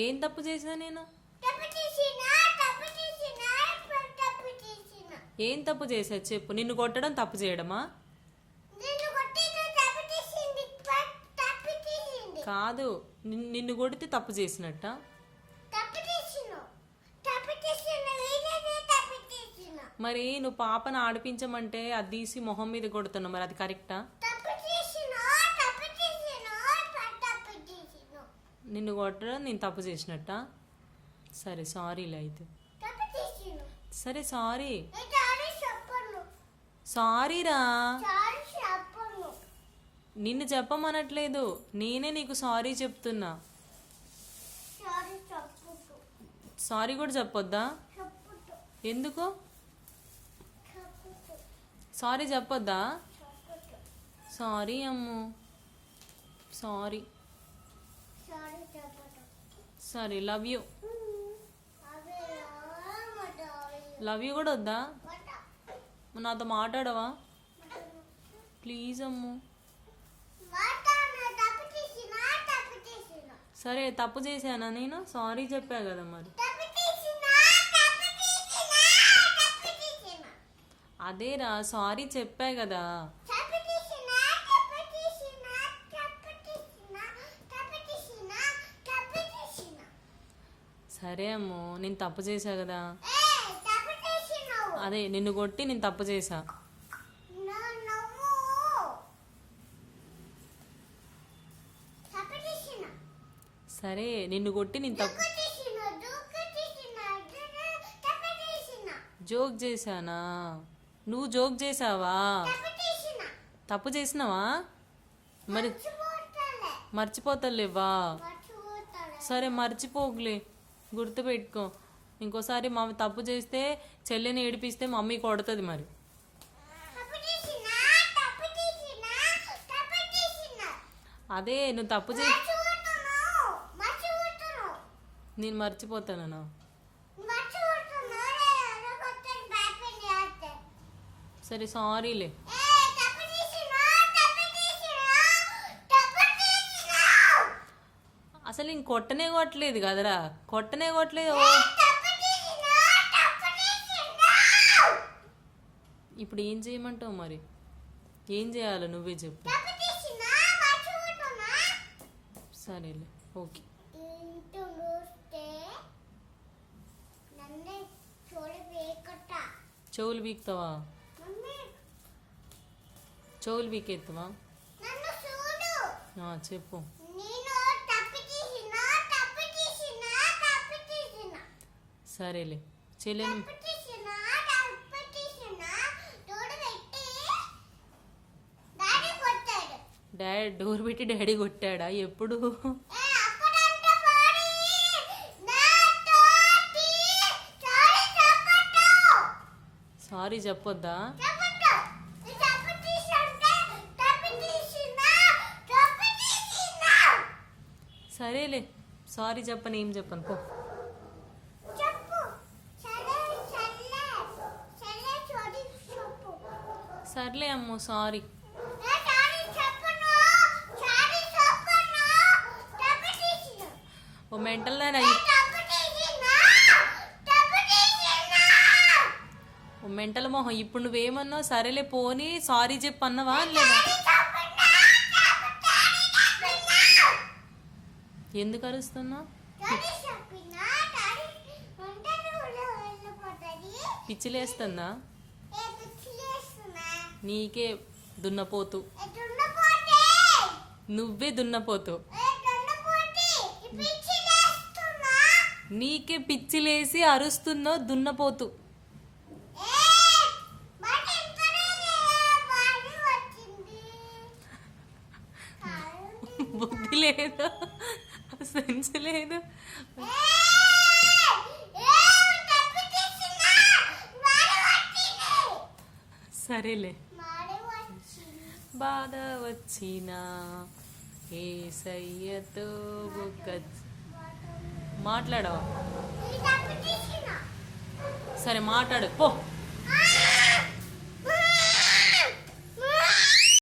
ఏం తప్పు చేసినా నేను? ఏం తప్పు చేసా చెప్పు. నిన్ను కొట్టడం తప్పు చేయడమా? కాదు, నిన్ను కొడితే తప్పు చేసినట్ట. మరి నువ్వు పాపను ఆడిపించమంటే అది తీసి మొహం మీద కొడుతున్నావు, మరి అది కరెక్టా? నిన్ను కొట్టడం నేను తప్పు చేసినట్ట. సరే సారీలే అయితే. సరే సారీ. సారీరా. నిన్ను చెప్పమనట్లేదు, నేనే నీకు సారీ చెప్తున్నా. సారీ కూడా చెప్పొద్దా? ఎందుకు సారీ చెప్పొద్దా? సారీ అమ్ము, సారీ. సరే లవ్ యూ. లవ్ యూ కూడా వద్దా? నాతో మాట్లాడవా ప్లీజ్ అమ్ము? సరే తప్పు చేశానా నేను? సారీ చెప్పా కదా మరి. అదేరా సారీ చెప్పా కదా. సరే అమ్ము, నేను తప్పు చేశా కదా. అదే నిన్ను కొట్టి నేను తప్పు చేశా. సరే నిన్ను కొట్టి నేను తప్పు జోక్ చేశానా? నువ్వు జోక్ చేసావా? తప్పు చేసినావా? మరి మర్చిపోతలేవా? సరే మర్చిపోకులే, గుర్తుపెట్టుకో. ఇంకోసారి మమ్మీ తప్పు చేస్తే చెల్లిని ఏడిపిస్తే మమ్మీ కొడుతుంది. మరి అదే నువ్వు తప్పు చేసి నేను మర్చిపోతాను. సరే సారీలే. అసలు ఇంక కొట్టనే కొట్టలేదు కదరా, కొట్టనే కొట్టలేదు. ఇప్పుడు ఏం చేయమంటావు మరి? ఏం చేయాలో నువ్వే చెప్పు. సరేలే ఓకే. చెవులు వీక్తావా? చెవులు వీకెత్తావా? చెప్పు. సరేలే చెల్లెని డాడీ డోర్ పెట్టి డాడీ కొట్టాడా? ఎప్పుడు? సారీ చెప్పొద్దా? సరేలే సారీ చెప్పను, ఏం చెప్పను పో. సర్లే అమ్ము సారీ. ఓ మెంటల్ దానా, ఓ మెంటల్ మొహం. ఇప్పుడు నువ్వేమన్నావు? సరేలే పోనీ సారీ చెప్పు అన్నవా లేదా? ఎందుకు అరుస్తున్నావు? పిచ్చిలేస్తుందా? నీకే దున్నపోతు, నువ్వే దున్నపోతు. నీకే పిచ్చిలేసి అరుస్తున్నావు దున్నపోతు. బుద్ధి లేదు, సెన్స్ లేదు. సరేలే. బాధ వచ్చినా ఏసయ్యతో మాట్లాడవా? సరే మాట్లాడు పో.